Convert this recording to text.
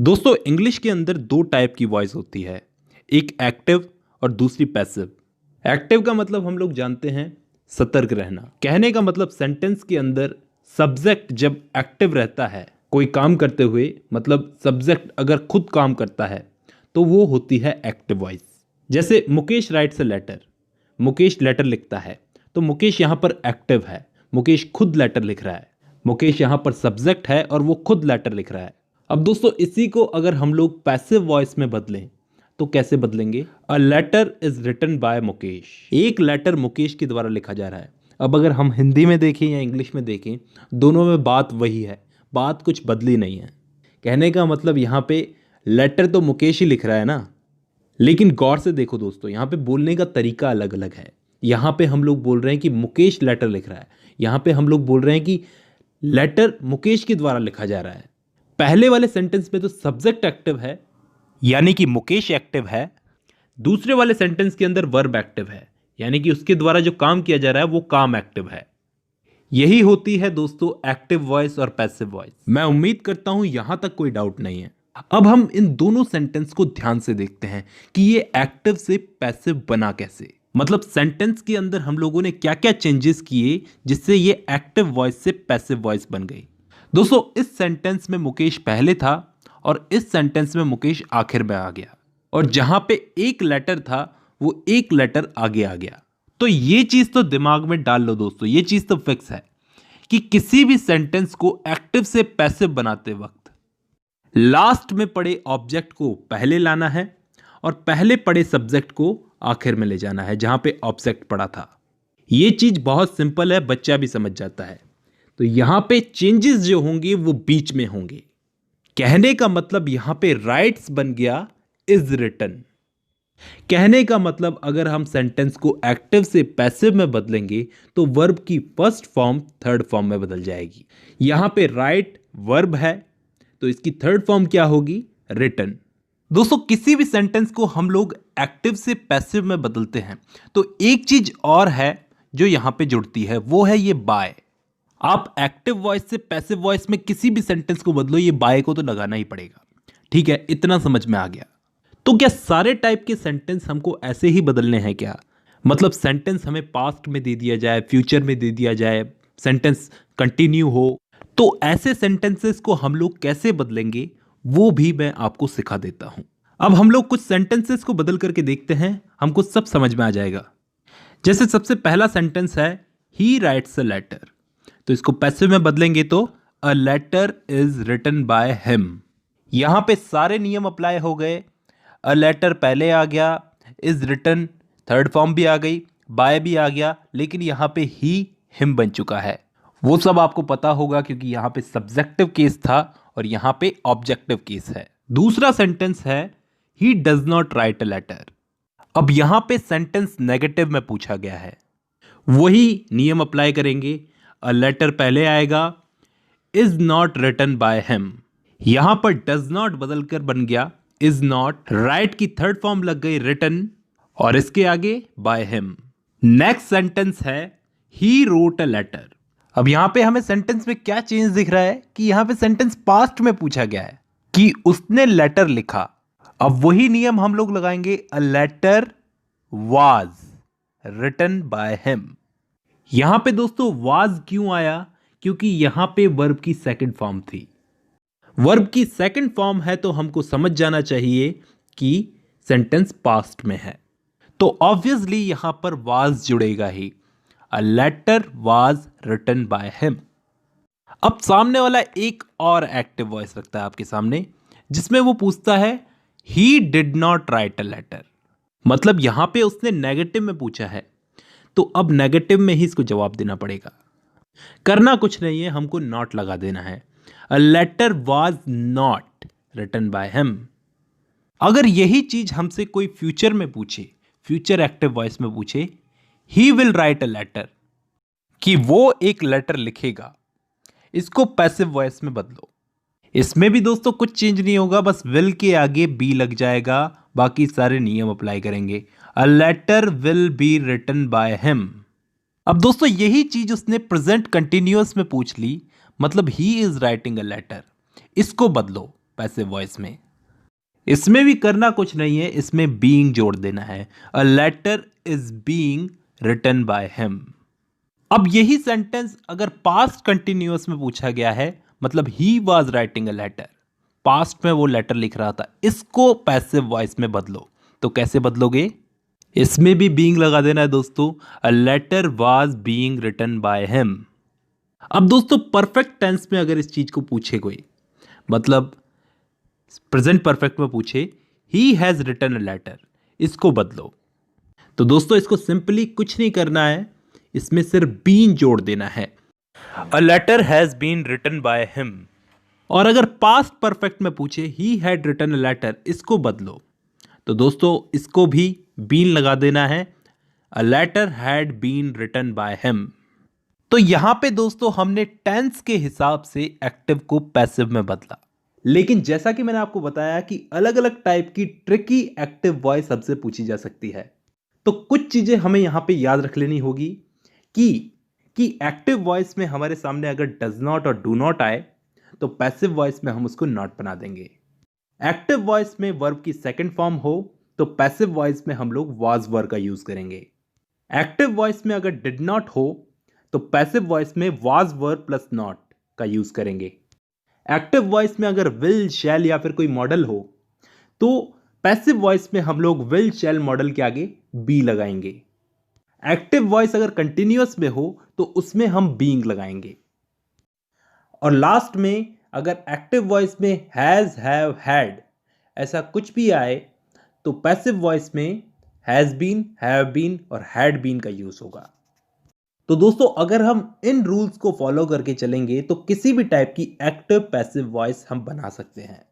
दोस्तों इंग्लिश के अंदर दो टाइप की वॉइस होती है, एक एक्टिव और दूसरी पैसिव। एक्टिव का मतलब हम लोग जानते हैं सतर्क रहना। कहने का मतलब सेंटेंस के अंदर सब्जेक्ट जब एक्टिव रहता है कोई काम करते हुए, मतलब सब्जेक्ट अगर खुद काम करता है तो वो होती है एक्टिव वॉइस। जैसे Mukesh writes a letter, Mukesh letter लिखता है तो मुकेश यहाँ पर एक्टिव है, मुकेश खुद लेटर लिख रहा है। मुकेश यहाँ पर सब्जेक्ट है और वो खुद लेटर लिख रहा है। अब दोस्तों इसी को अगर हम लोग पैसिव वॉइस में बदलें तो कैसे बदलेंगे? A letter is written by Mukesh, एक लेटर मुकेश के द्वारा लिखा जा रहा है। अब अगर हम हिंदी में देखें या इंग्लिश में देखें, दोनों में बात वही है, बात कुछ बदली नहीं है। कहने का मतलब यहाँ पे लेटर तो मुकेश ही लिख रहा है ना, लेकिन गौर से देखो दोस्तों, यहाँ पे बोलने का तरीका अलग अलग है। यहाँ पे हम लोग बोल रहे हैं कि मुकेश लेटर लिख रहा है, यहाँ पे हम लोग बोल रहे हैं कि लेटर मुकेश के द्वारा लिखा जा रहा है। पहले वाले सेंटेंस में तो सब्जेक्ट एक्टिव है, यानी कि मुकेश एक्टिव है। दूसरे वाले सेंटेंस के अंदर वर्ब एक्टिव है, यानी कि उसके द्वारा जो काम किया जा रहा है वो काम एक्टिव है। यही होती है दोस्तों एक्टिव वॉइस और पैसिव वॉइस। मैं उम्मीद करता हूं यहां तक कोई डाउट नहीं है। अब हम इन दोनों सेंटेंस को ध्यान से देखते हैं कि ये एक्टिव से पैसिव बना कैसे। मतलब सेंटेंस के अंदर हम लोगों ने क्या क्या चेंजेस किए जिससे ये एक्टिव वॉइस से पैसिव वॉइस बन गई। दोस्तों इस सेंटेंस में मुकेश पहले था और इस सेंटेंस में मुकेश आखिर में आ गया, और जहां पे एक लेटर था वो एक लेटर आगे आ गया। तो ये चीज तो दिमाग में डाल लो दोस्तों, ये चीज तो फिक्स है कि किसी भी सेंटेंस को एक्टिव से पैसिव बनाते वक्त लास्ट में पड़े ऑब्जेक्ट को पहले लाना है और पहले पड़े सब्जेक्ट को आखिर में ले जाना है जहां पे ऑब्जेक्ट पड़ा था। ये चीज बहुत सिंपल है, बच्चा भी समझ जाता है। तो यहां पे चेंजेस जो होंगे वो बीच में होंगे। कहने का मतलब यहां पे राइट्स बन गया इज रिटन। कहने का मतलब अगर हम सेंटेंस को एक्टिव से पैसिव में बदलेंगे तो वर्ब की फर्स्ट फॉर्म थर्ड फॉर्म में बदल जाएगी। यहां पे राइट वर्ब है तो इसकी थर्ड फॉर्म क्या होगी? रिटन। दोस्तों किसी भी सेंटेंस को हम लोग एक्टिव से पैसिव में बदलते हैं तो एक चीज और है जो यहां पे जुड़ती है, वो है ये बाय। आप एक्टिव वॉइस से पैसिव वॉइस में किसी भी सेंटेंस को बदलो, ये बाय को तो लगाना ही पड़ेगा। ठीक है, इतना समझ में आ गया। तो क्या सारे टाइप के सेंटेंस हमको ऐसे ही बदलने हैं क्या? मतलब सेंटेंस हमें पास्ट में दे दिया जाए, फ्यूचर में दे दिया जाए, सेंटेंस कंटिन्यू हो, तो ऐसे सेंटेंसेस को हम लोग कैसे बदलेंगे वो भी मैं आपको सिखा देता हूं। अब हम लोग कुछ सेंटेंसेस को बदल करके देखते हैं, हमको सब समझ में आ जाएगा। जैसे सबसे पहला सेंटेंस है ही राइट्स अ लेटर, तो इसको पैसिव में बदलेंगे तो a letter is written by him. यहां पे सारे नियम अप्लाई हो गए। अ लेटर पहले आ गया, इज रिटन थर्ड फॉर्म भी आ गई, बाय भी आ गया, लेकिन यहां पे ही हिम बन चुका है। वो सब आपको पता होगा क्योंकि यहां पे सब्जेक्टिव केस था और यहां पे ऑब्जेक्टिव केस है। दूसरा सेंटेंस है he does not write a letter. अब यहां पे सेंटेंस नेगेटिव में पूछा गया है, वही नियम अप्लाई करेंगे। अ लेटर पहले आएगा, is not written by him. यहां पर डज नॉट बदलकर बन गया इज नॉट, राइट की थर्ड फॉर्म लग गई रिटन और इसके आगे बाय हिम। नेक्स्ट सेंटेंस है ही रोट अ लेटर। अब यहां पे हमें सेंटेंस में क्या चेंज दिख रहा है कि यहां पे सेंटेंस पास्ट में पूछा गया है कि उसने लेटर लिखा। अब वही नियम हम लोग लगाएंगे, a letter was written by him. यहां पे दोस्तों वाज क्यों आया? क्योंकि यहां पे वर्ब की सेकंड फॉर्म थी। वर्ब की सेकंड फॉर्म है तो हमको समझ जाना चाहिए कि सेंटेंस पास्ट में है, तो ऑब्वियसली यहां पर वाज जुड़ेगा ही। A letter was written by him. अब सामने वाला एक और एक्टिव वॉइस रखता है आपके सामने जिसमें वो पूछता है he did not write a letter. मतलब यहां पे उसने नेगेटिव में पूछा है तो अब नेगेटिव में ही इसको जवाब देना पड़ेगा। करना कुछ नहीं है, हमको नॉट लगा देना है। A letter was not written by him. अगर यही चीज हमसे कोई फ्यूचर में पूछे, फ्यूचर एक्टिव वॉइस में पूछे he will write a letter, कि वो एक लेटर लिखेगा, इसको पैसिव वॉइस में बदलो। इसमें भी दोस्तों कुछ चेंज नहीं होगा, बस विल के आगे बी लग जाएगा, बाकी सारे नियम अप्लाई करेंगे। A letter will be written by him. अब दोस्तों यही चीज उसने प्रेजेंट कंटिन्यूअस में पूछ ली, मतलब he is writing a letter, इसको बदलो, पैसिव वॉइस में। इसमें भी करना कुछ नहीं है, इसमें बीइंग जोड़ देना है। A letter is being written by him. अब यही सेंटेंस अगर पास्ट कंटिन्यूअस में पूछा गया है, मतलब he was writing a letter, past में वो लेटर लिख रहा था, इसको पैसिव वॉइस में बदलो। तो कैसे बदलोगे? इसमें भी बीइंग लगा देना है दोस्तों। A letter was being written by him. अब दोस्तों परफेक्ट टेंस में अगर इस चीज को पूछे कोई, मतलब प्रेजेंट परफेक्ट में पूछे he has written a letter, इसको बदलो। तो दोस्तों इसको सिंपली कुछ नहीं करना है, इसमें सिर्फ बीन जोड़ देना है। A letter has been written by him. और अगर पास्ट परफेक्ट में पूछे he had written a letter, इसको बदलो। तो दोस्तों इसको भी बीन लगा देना है। A letter had been written by him. तो यहां पे दोस्तों हमने टेंस के हिसाब से एक्टिव को पैसिव में बदला। लेकिन जैसा कि मैंने आपको बताया कि अलग अलग टाइप की ट्रिकी एक्टिव वॉइस सबसे पूछी जा सकती है, तो कुछ चीजें हमें यहां पे याद रख लेनी होगी कि एक्टिव वॉइस में हमारे सामने अगर डज नॉट और डू नॉट आए तो पैसिव वॉइस में हम उसको नॉट बना देंगे। एक्टिव वॉइस में वर्ब की सेकंड फॉर्म हो तो पैसिव वॉइस में हम लोग वाज वर्ब का यूज करेंगे। एक्टिव वॉइस में अगर डिड नॉट हो तो पैसिव वॉइस में वाज वर्ब प्लस नॉट का यूज करेंगे। एक्टिव वॉइस में अगर विल शैल या फिर कोई मॉडल हो तो पैसिव वॉइस में हम लोग विल शैल मॉडल के आगे बी लगाएंगे। एक्टिव वॉइस अगर कंटिन्यूअस में हो तो उसमें हम बीइंग लगाएंगे। और लास्ट में अगर एक्टिव वॉइस में हैज हैव हैड ऐसा कुछ भी आए तो पैसिव वॉइस में हैज बीन, हैव बीन और हैड बीन का यूज होगा। तो दोस्तों अगर हम इन रूल्स को फॉलो करके चलेंगे तो किसी भी टाइप की एक्टिव पैसिव वॉइस हम बना सकते हैं।